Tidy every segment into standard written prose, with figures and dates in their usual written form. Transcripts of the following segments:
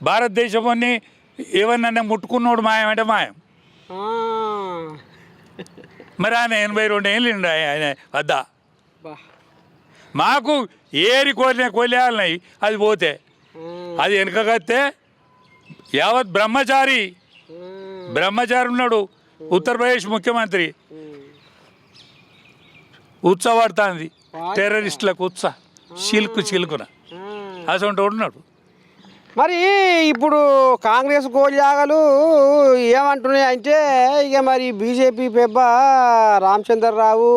భారతదేశంలోని ఏమన్నా ముట్టుకున్నోడు మాయం అంటే మాయం. మరి ఆయన 82 ఏళ్ళు ఆయన వద్దా. మాకు ఏరి కోలేయాలన్నాయి అది పోతే అది వెనకగత్తే యావత్ బ్రహ్మచారి ఉన్నాడు ఉత్తరప్రదేశ్ ముఖ్యమంత్రి ఉత్సవాడుతుంది టెర్రరిస్టులకు చిలుకున అసలు ఉన్నాడు. మరి ఇప్పుడు కాంగ్రెస్ గోల్యాగలు ఏమంటున్నాయి అంటే ఇక మరి బీజేపీ పెబ్బ రామచంద్రరావు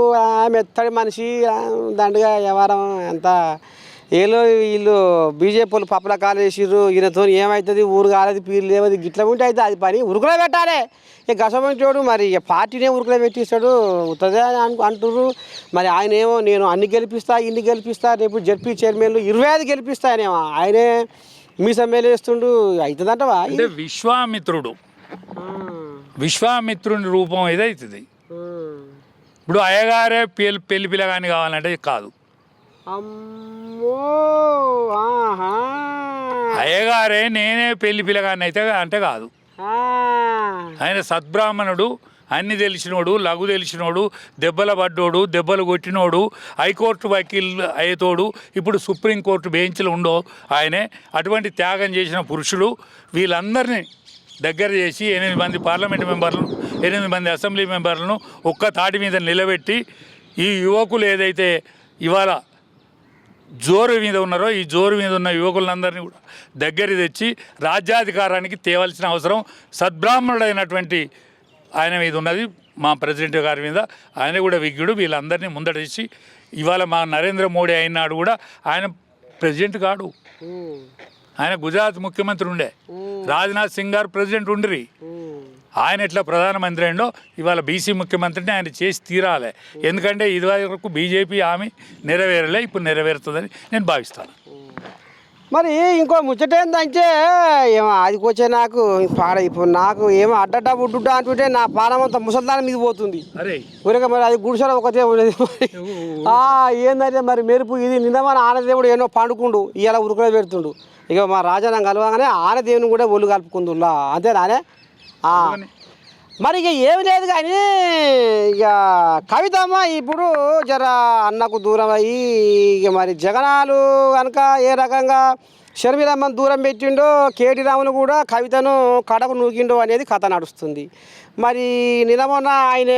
మెత్తడి మనిషి దండగా వ్యవహారం ఎంత ఏలో వీళ్ళు బీజేపీ వాళ్ళు పప్పుల కాలు వేసిర్రు ఈయనతో ఏమవుతుంది ఊరు కాలేదు పీరు లేవది గిట్ల ఉంటే అయితే అది పని ఉరుకులో పెట్టాలి. ఇక గసమంచోడు మరి ఇక పార్టీనే ఉరుకులో పెట్టిస్తాడు ఉత్తదే అంటుర్రు. మరి ఆయన ఏమో నేను అన్ని గెలిపిస్తా ఇన్ని గెలిపిస్తా రేపు జడ్పీ చైర్మన్లు 25 గెలిపిస్తానేమో ఆయనే మీ సమ్మెలు వేస్తుండు అవుతుందంటవా. అంటే విశ్వామిత్రుని రూపం ఏదవుతుంది. ఇప్పుడు అయ్యగారే పెళ్లి పిల్లగాని కావాలంటే కాదు. అయ్యగారే నేనే పెళ్లి పిల్లగాని అయితే అంటే కాదు. ఆయన సద్బ్రాహ్మణుడు, అన్ని తెలిసినోడు, లఘు తెలిసినోడు, దెబ్బల పడ్డోడు, దెబ్బలు కొట్టినోడు, హైకోర్టు వకీల్ అయ్యేతోడు, ఇప్పుడు సుప్రీంకోర్టు బెంచ్లు ఉండో ఆయనే. అటువంటి త్యాగం చేసిన పురుషుడు వీళ్ళందరినీ దగ్గర చేసి 8 మంది పార్లమెంట్ మెంబర్లను 8 మంది అసెంబ్లీ మెంబర్లను ఒక్క తాటి మీద నిలబెట్టి ఈ యువకులు ఏదైతే ఇవాళ జోరు మీద ఉన్నారో ఈ జోరు మీద ఉన్న యువకులందరినీ కూడా దగ్గర తెచ్చి రాజ్యాధికారానికి తేవలసిన అవసరం సద్బ్రాహ్మణుడైనటువంటి ఆయన మీద ఉన్నది. మా ప్రెసిడెంట్ గారి మీద ఆయన కూడా విజ్ఞుడు. వీళ్ళందరినీ ముందటేసి ఇవాళ మా నరేంద్ర మోడీ అయినాడు కూడా ఆయన ప్రెసిడెంట్ కాడు. ఆయన గుజరాత్ ముఖ్యమంత్రి ఉండే, రాజ్నాథ్ సింగ్ గారు ప్రెసిడెంట్ ఉండ్రి. ఆయన ఎట్లా ప్రధానమంత్రి అయిండో ఇవాళ బీసీ ముఖ్యమంత్రిని ఆయన చేసి తీరాలి. ఎందుకంటే ఇదివరకు బీజేపీ హామీ నెరవేరలే, ఇప్పుడు నెరవేరుతుందని నేను భావిస్తాను. మరి ఇంకో ముచ్చట ఏంటంటే ఏమో అది వచ్చే నాకు ఇప్పుడు నాకు ఏమో అడ్డట బుడ్డుట అంటుంటే నా పానం అంతా ముసల్దానం మీద పోతుంది. ఊరిక మరి అది గుడిసెలో ఒకటే ఉండేది. ఏంటంటే మరి మెరుపు ఇది నిందమైన ఆనదేవుడు ఏమో పండుకుండు ఇలా ఉరుకులో పెడుతుండు. ఇక మా రాజానం కలవగానే ఆనదేవుని కూడా ఒళ్ళు కలుపుకుందులా అంతేనానే. మరి ఇక ఏమి లేదు కానీ ఇక కవితమ్మ ఇప్పుడు జర అన్నకు దూరం అయ్యి ఇక మరి జగనాలు కనుక ఏ రకంగా షర్మిలమ్మను దూరం పెట్టిండో కేటీ రాములు కూడా కవితను కడకు నూకిండో అనేది కథ నడుస్తుంది. మరి నిన్న మొన్న ఆయన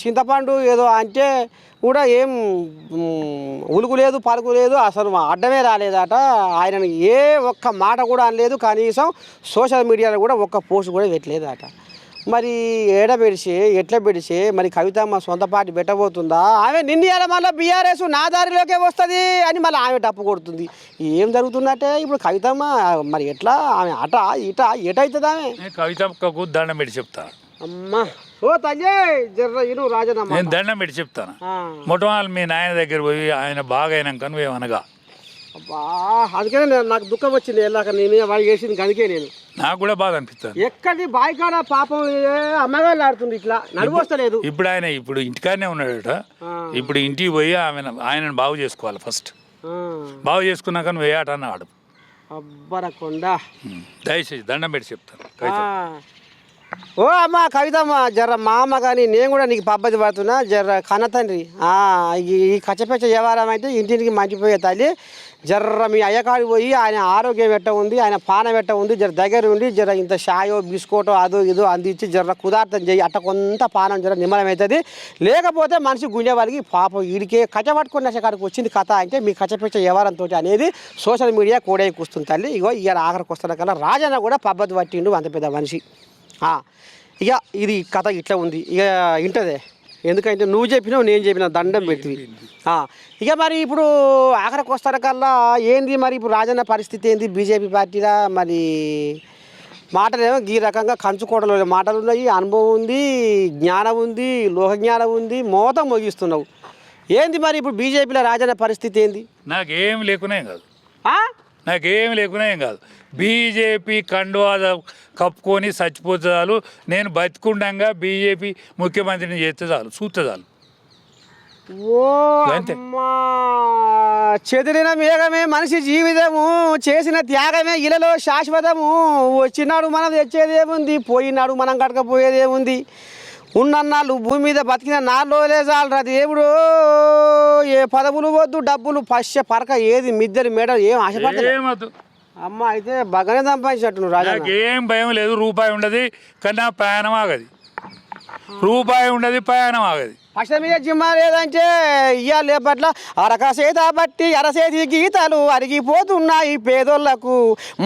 చింతపండు ఏదో అంటే కూడా ఏం ఉలుకు లేదు పలుకు లేదు, అసలు అడ్డమే రాలేదట. ఆయనను ఏ ఒక్క మాట కూడా అనలేదు, కనీసం సోషల్ మీడియాలో కూడా ఒక్క పోస్ట్ కూడా పెట్టలేదట. మరి ఎట్లా పెడిచి మరి కవితమ్మ సొంత పార్టీ పెట్టబోతుందా? ఆమె నిన్నయాల మళ్ళీ బీఆర్ఎస్ నా దారిలోకే వస్తుంది అని మళ్ళీ ఆమె డప్పు కొడుతుంది. ఏం జరుగుతుందంటే ఇప్పుడు కవితమ్మ మరి ఎట్లా ఆమె అట ఇట ఎటవుతుంది? ఆమె కవితమ్మకు దండం పెట్టి చెప్తా. అమ్మా ఓ తల్లి జర్ర ఇను రాజనమ్మ, నేను దండం పెట్టి చెప్తాను. మొట్టమొదటి మీ నాయన దగ్గర పోయి ఆయన బాగా అయినాక నువ్వేమనగా. అబ్బా అందుకనే నాకు దుఃఖం వచ్చింది వెళ్ళాక నేను వాడు చేసింది అందుకే నేను నాకు కూడా బాధ అనిపిస్తాను. ఎక్కడి బాయికాడ పాపం అమ్మగారు ఆడుతుంది ఇట్లా నడువస్తలేదు. ఇప్పుడు ఆయన ఇప్పుడు ఇంటికాడనే ఉన్నాడట. ఇప్పుడు ఇంటికి పోయి ఆయనను బాగు చేసుకోవాలి. ఫస్ట్ బాగు చేసుకున్నాక నువ్వు ఏ ఆట అన్న ఆడు. అబ్బరకొండ దయచేసి దండం పెట్టి చెప్తాను. ఓ అమ్మ కవితమ్మ జర్ర మా అమ్మ కానీ నేను కూడా నీకు పద్ధతి పడుతున్నా జర్ర కన్న తండ్రి. ఈ కచ్చపెచ్చ వ్యవహారం అయితే ఇంటికి మంచిపోయే తల్లి. జర్ర మీ అయ్యకాడికి పోయి ఆయన ఆరోగ్యం ఎట్ట ఉంది, ఆయన పానం ఎట్ట ఉంది, జర దగ్గర ఉండి జర ఇంత షాయో బిస్కోటో అదో ఇదో అందించి జర్ర కుదార్థం చేయి. అట్ట కొంత పానం జర నిమ్మలమవుతుంది. లేకపోతే మనిషి గుండె వాళ్ళకి పాపం వీడికే కచ్చ పట్టుకున్న కాడికి వచ్చింది కథ అంటే మీ కచ్చపెచ్చ వ్యవహారంతో అనేది సోషల్ మీడియా కూడా కూస్తుంది తల్లి. ఇగో ఇవాళ ఆఖరికి వస్తున్న కల్లా రాజన్న కూడా పద్ధతి పట్టిండు, అంత పెద్ద మనిషి. ఇక ఇది కథ ఇట్లా ఉంది. ఇక ఇంటదే ఎందుకంటే నువ్వు చెప్పినావు నేను చెప్పిన దండం పెట్టి. ఇక మరి ఇప్పుడు ఆఖరికి వస్తార కల్లా ఏంది మరి ఇప్పుడు రాజన్న పరిస్థితి ఏంది బీజేపీ పార్టీలో? మరి మాటలేమో ఈ రకంగా కంచుకోవడంలో మాటలు ఉన్నాయి, అనుభవం ఉంది, జ్ఞానం ఉంది, లోకజ్ఞానం ఉంది, మోతం మోగిస్తున్నావు. ఏంది మరి ఇప్పుడు బీజేపీలో రాజన్న పరిస్థితి ఏంది? నాకేం లేకునే కాదు బీజేపీ కండువా కప్పుకొని చచ్చిపోతే చాలు. నేను బతికుండంగా బీజేపీ ముఖ్యమంత్రిని చేస్తే చాలు, చూస్తే చాలు. ఓ అంతే. అమ్మా, చెదిరిన మేఘమే మనిషి జీవితము, చేసిన త్యాగమే ఇలలో శాశ్వతము. వచ్చినాడు మనం తెచ్చేదేముంది, పోయినాడు మనం కట్టకపోయేదేముంది. ఉన్నన్నాళ్ళు భూమి మీద బతికిన నాలుగులే చాలరా దేవుడు. ఏ పదవులు వద్దు, డబ్బులు పరక ఏది మిద్దెలు మేడ ఏం ఆశపడదు. ఏమద్దు. అమ్మ అయితే బాగానే సంపాదించినట్టు నువ్వు రాజా. నాకేం భయం లేదు, రూపాయి ఉండదు కన్నా ప్రయాణం ఆగది, రూపాయి ఉండదు ప్రయాణం ఆగది. పక్ష మీద జిమ్మా లేదంటే ఇయ్యాల లేపట్ల అరకసేత బట్టి అరసేతి గీతలు అరిగిపోతున్నాయి పేదోళ్లకు.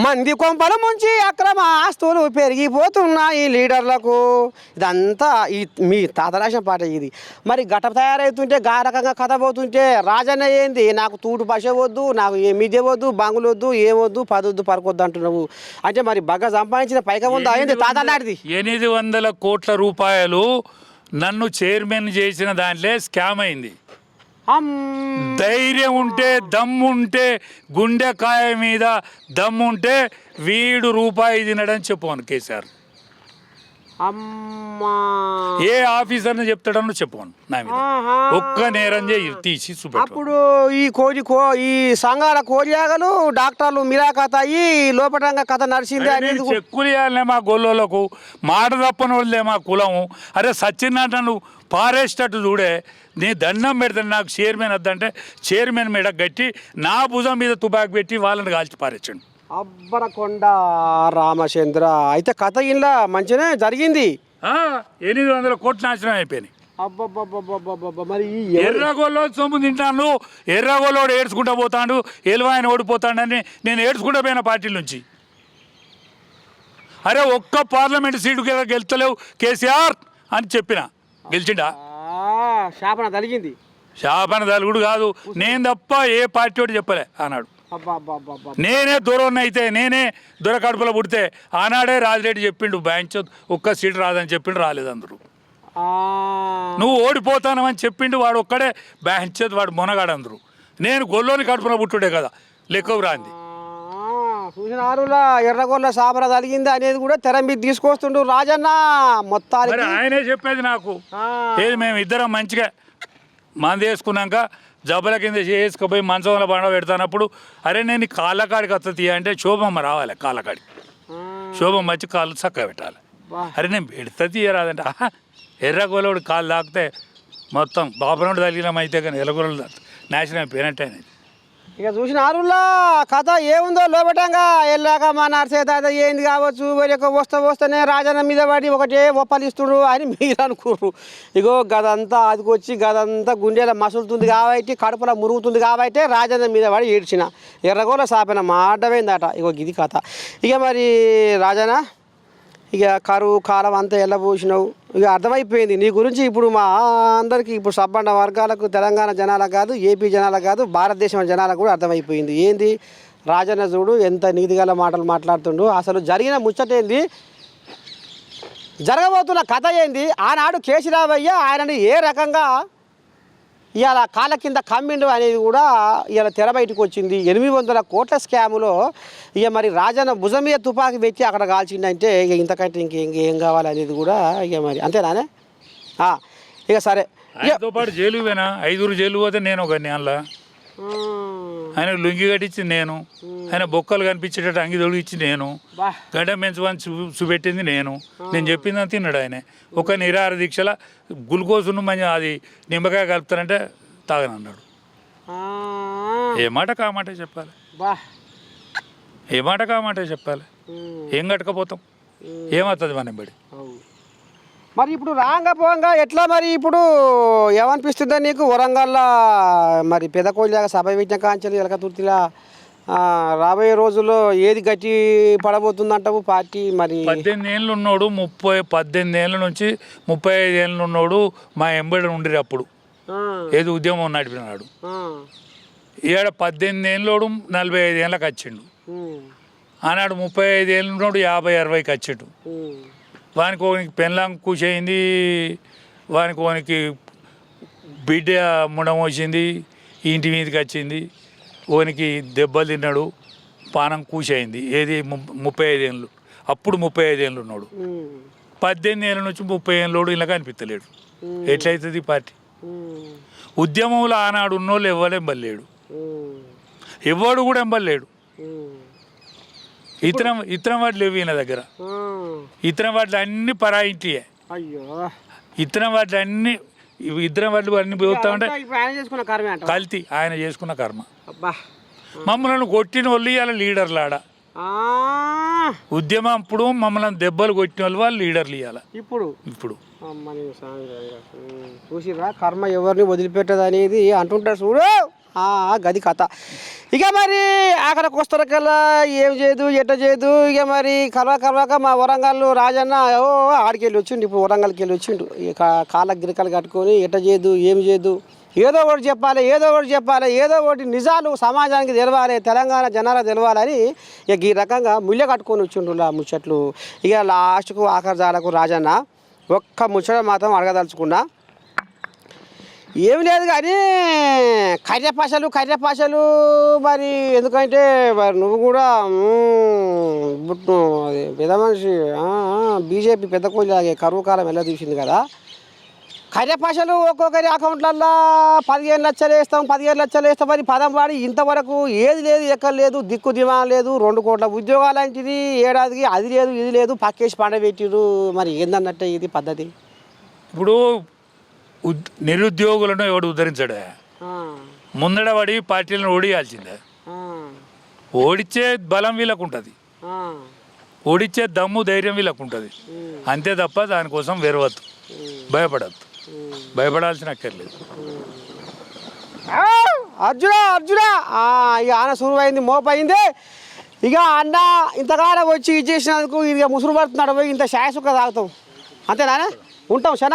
మంది కొంపలు ముంచి అక్రమ ఆస్తులు పెరిగిపోతున్నాయి లీడర్లకు. ఇదంతా ఈ మీ తాత రాసిన పాట ఇది. మరి గట తయారవుతుంటే గా రకంగా కథ పోతుంటే రాజన్న ఏంది, నాకు తూటు పశ వద్దు, నాకు ఏ మిద్దె వద్దు, బంగులు వద్దు, ఏమొద్దు, పదొద్దు, పరకొద్దు అంటున్నావు. అంటే మరి బాగా సంపాదించిన పైక ఉందా ఏంది తాత నాటిది? 800 కోట్ల రూపాయలు నన్ను చైర్మన్ చేసిన దాంట్లో స్కామ్ అయింది. ధైర్యం ఉంటే, దమ్ముంటే, గుండెకాయ మీద దమ్ముంటే వీడు రూపాయి తినడని చెప్పాను కేసీఆర్. అమ్మా, ఏ ఆఫీసర్ని చెప్తాడని చెప్పాను నా మీద. ఒక్క నేరం తీసి చూపెట్టు. అప్పుడు ఈ సంఘాల కోరియాగలు డాక్టర్లు మిరాకత అయ్యి లోపటంగా కథ నడిచింది అనేది చెక్కులు ఇవ్వాలనే మా గొల్లోలకు, మాట తప్పని వాళ్ళే మా కులము. అరే సచ్చినట్టు నన్ను పారేసేటట్టు చూడే, నీ దండం పెడతాను. నాకు చైర్మన్ వద్దంటే చైర్మన్ మీద గట్టి నా భుజం మీద తుపాకి పెట్టి వాళ్ళని కాల్చి పారేచ్చండి. అబ్బరకొండ రామచంద్ర. అయితే కథ ఇలా మంచిగానే జరిగింది. 800 కోట్లు నాశనం అయిపోయినాయి. అబ్బబ్బబ్బబ్బబ్బబ్బ. మరి ఎర్రగోల్లో సొమ్ము తింటాను, ఎర్రగోల్లోడు ఏడ్చుకుంటా పోతాడు, ఎలువాయన ఓడిపోతాడని నేను ఏడ్చుకుంటా పోయిన పార్టీల నుంచి. అరే ఒక్క పార్లమెంట్ సీటు గెలుస్తలేవు కేసీఆర్ అని చెప్పిన, గెలిచిండా? శాపన తలిగింది. శాపన తలుగుడు కాదు, నేను తప్ప ఏ పార్టీ వాడు చెప్పలే ఆనాడు. నేనే దూరం అయితే, నేనే దొర కడుపులో పుడితే ఆనాడే రాజిరెడ్డి చెప్పిండు బ్యాంక్ ఒక్క సీటు రాదని చెప్పిండు, రాలేదు అందరూ. నువ్వు ఓడిపోతానని చెప్పిండు వాడు ఒక్కడే బ్యాంక్ వాడు మొనగాడు అందరూ. నేను గొల్లోని కడుపులో పుట్టుడే కదా లెక్కవు రాంది. చూసినారులా ఎర్రగొల్ల సాపర తలిగింది అనేది కూడా తెర మీద తీసుకొస్తుండు రాజన్న మొత్తానికి. ఆయనే చెప్పేది నాకు. ఏది మేము ఇద్దరం మంచిగా మంది వేసుకున్నాక జబ్బల కింద చేసుకుపోయి మంచంలో బండ పెడతానప్పుడు, అరే నేను కాళ్ళకాడికి వస్తుంది అంటే శోభమ్మ రావాలి కాళ్ళకాడికి, శోభమ్మ వచ్చి కాళ్ళు చక్కగా పెట్టాలి. అరే నేను పెడతా తీయరాదంటే ఎర్రగోలోడు కాళ్ళు తాకితే మొత్తం బాబునోడు తగిలినమైతే కానీ ఎర్రగోలు నాశనం అయిపోయినట్టే అనేది. ఇక చూసినారులా కథ ఏముందో లోపటంగా వెళ్ళాక మా నర్సేత ఏంది కావచ్చు, వస్తేనే రాజన్న మీద పడి ఒకటే ఒప్పలిస్తుడు అని మీరు అనుకోరు. ఇగో గదంతా అదికొచ్చి గదంతా గుండెల మసులుతుంది కాబట్టి, కడుపులో మురుగుతుంది కాబట్టి రాజన్న మీద పడి ఏడ్చిన ఎర్రగోల సాపిన మాటమైందట. ఇగో ఇది కథ. ఇక మరి రాజన్న ఇక కరువు కాలం అంతా వెళ్ళబోసినావు, ఇక అర్థమైపోయింది నీ గురించి. ఇప్పుడు మా అందరికీ, ఇప్పుడు సబ్బండ వర్గాలకు, తెలంగాణ జనాలకు కాదు, ఏపీ జనాలకు కాదు, భారతదేశం జనాలకు కూడా అర్థమైపోయింది. ఏంది రాజన్న చూడు ఎంత నీతిగల మాటలు మాట్లాడుతుండు. అసలు జరిగిన ముచ్చటేంది, జరగబోతున్న కథ ఏంది, ఆనాడు కేసీరావయ్య ఆయనని ఏ రకంగా ఇవాళ కాళ్ళ కింద కమ్మిండు అనేది కూడా ఇవాళ తెర బయటకు వచ్చింది. 800 కోట్ల స్కాములో ఇక మరి రాజన్న భుజం మీద తుపాకి పెట్టి అక్కడ కాల్చిండంటే ఇక ఇంతకంటే ఇంకేం కావాలనేది కూడా ఇక మరి అంతేనానే. ఇక సరే, ఆయనతో పాటు జైలు పోయినా 5 జైలు పోతే నేను ఒక అందులో ఆయన లుంగి కట్టించింది నేను, ఆయన బొక్కలు కనిపించేటట్టు అంగి తొడిగించి నేను, గడ్డ పెంచుకొని చూపెట్టింది నేను చెప్పిందని తిన్నాడు ఆయన. ఒక నిరాహార దీక్షల గ్లూకోజును మంచి అది నిమ్మకాయ కలుపుతారంటే తాగనన్నాడు. ఏ మాట కామాటే చెప్పాలి, ఏ మాట కామాటే చెప్పాలి. ఏం కట్టకపోతాం, ఏమవుతుంది మనం బడి. మరి ఇప్పుడు రాంగా పోంగా ఎట్లా మరి ఇప్పుడు ఏమనిపిస్తుందా నీకు? వరంగల్లో మరి పెదకోళ్ళగా సభ పెట్టిన కాంచెలు ఎలకతుర్తిలా రాబోయే రోజుల్లో ఏది గట్టి పడబోతుందంటావు పార్టీ? మరి 18 ఏళ్ళు ఉన్నాడు, 18 ఏళ్ళ నుంచి 35 ఏళ్ళు ఉన్నాడు మా ఎంబడి ఉండిరు అప్పుడు ఏది ఉద్యమం నడిపినాడు. ఈడ 18 ఏళ్ళోడు 45 ఏళ్ళకి వచ్చిండు, ఆనాడు 35 ఏళ్ళు ఉన్నాడు 50-60కి వచ్చిండు. వానికి ఓనికి పెళ్ళాం కూసైంది, వానికి ఓనికి బిడ్డ ముడమోసింది, ఇంటి మీదకి వచ్చింది, ఓనికి దెబ్బలు తిన్నాడు, పానం కూసైంది. ఏది 35 ఏళ్ళు, అప్పుడు 35 ఏళ్ళు ఉన్నాడు. 18 ఏళ్ళ నుంచి 30 ఏళ్ళోడు ఇలా కనిపించలేడు. ఎట్లయితుంది పార్టీ? ఉద్యమంలో ఆనాడు ఉన్నోళ్ళు ఎవరు ఎంబలేడు, ఎవడు కూడా ఎంబలేడు. ఇతరం వాటిలు లేవు ఈయన దగ్గర. ఇతరం వాటిలు అన్ని పరాయింటియే. అయ్యో ఇతరం వాటిలు అన్ని ఇతరం వాటిలు అన్ని పోతా ఉంటే కల్తీ. ఆయన చేసుకున్న కర్మ. మమ్మల్ని కొట్టిన వాళ్ళు ఇవాళ లీడర్లు ఆడ. ఉద్యమం అప్పుడు మమ్మల్ని దెబ్బలు కొట్టిన వాళ్ళు లీడర్లు ఇవ్వాలి. ఇప్పుడు చూసిరా కర్మ ఎవరిని వదిలిపెట్టదు అనేది అంటుంటారు చూడు. గది కథ. ఇక మరి అక్కడికి వస్తారకల్లా ఏం చేయదు ఎట్ట చేయదు. ఇక మరి కలవక మా వరంగల్ రాజన్న ఆడికి వెళ్ళి వచ్చిండు. ఇప్పుడు వరంగల్కి వెళ్ళి వచ్చిండు. ఇక కాళ్ళకి గిరికలు కట్టుకొని ఎట్ట చేయదు ఏం చేయదు, ఏదో ఒకటి చెప్పాలి, ఏదో ఒకటి నిజాలు సమాజానికి తెలవాలి, తెలంగాణ జనాలకు తెలవాలని ఇక ఈ రకంగా ముళ్ళ కట్టుకొని వచ్చిండు ఆ ముచ్చట్లు. ఇక లాస్ట్కు ఆఖరి జాలకు రాజన్న ఒక్క ముచ్చట మాత్రం అడగదలుచుకున్నా. ఏమి లేదు కానీ కర్రెపాషలు మరి ఎందుకంటే మరి నువ్వు కూడా అది పెద్ద మనిషి బీజేపీ పెద్ద కోళ్ళ కరువు కాలం ఎలా చూసింది కదా. కర్రెపాషలు ఒక్కొక్కరి అకౌంట్లల్లో 15 లక్షలు వేస్తాం 15 లక్షలు వేస్తాం అని పదం వాడి ఇంతవరకు ఏది లేదు ఎక్కడ లేదు, దిక్కు దిమా లేదు. 2 కోట్ల ఉద్యోగాలు అంటిది ఏడాదికి, అది లేదు ఇది లేదు, పక్కేసి పండబెట్టిరు. మరి ఏందన్నట్టే ఇది పద్ధతి. ఇప్పుడు నిరుద్యోగులను ఎవడు ఉద్ధరించాడే? ముందడబడి పార్టీలను ఓడియాల్సిందే. ఓడిచ్చే బలం వీళ్ళకు ఉంటుంది, ఓడిచ్చే దమ్ము ధైర్యం వీళ్ళకు ఉంటుంది. అంతే తప్ప దానికోసం వెరవద్దు, భయపడద్దు, భయపడాల్సిన అక్కర్లేదు. అర్జునా ఇక ఆన సురువైంది, మోపైంది. ఇక అన్న ఇంతకాలం వచ్చి ఇచ్చేసినందుకు ఇక ముసురు పడుతున్నాడు పోయి ఇంత శాయసుక్క తాగుతాం. అంతేనా? ఉంటాం శనా.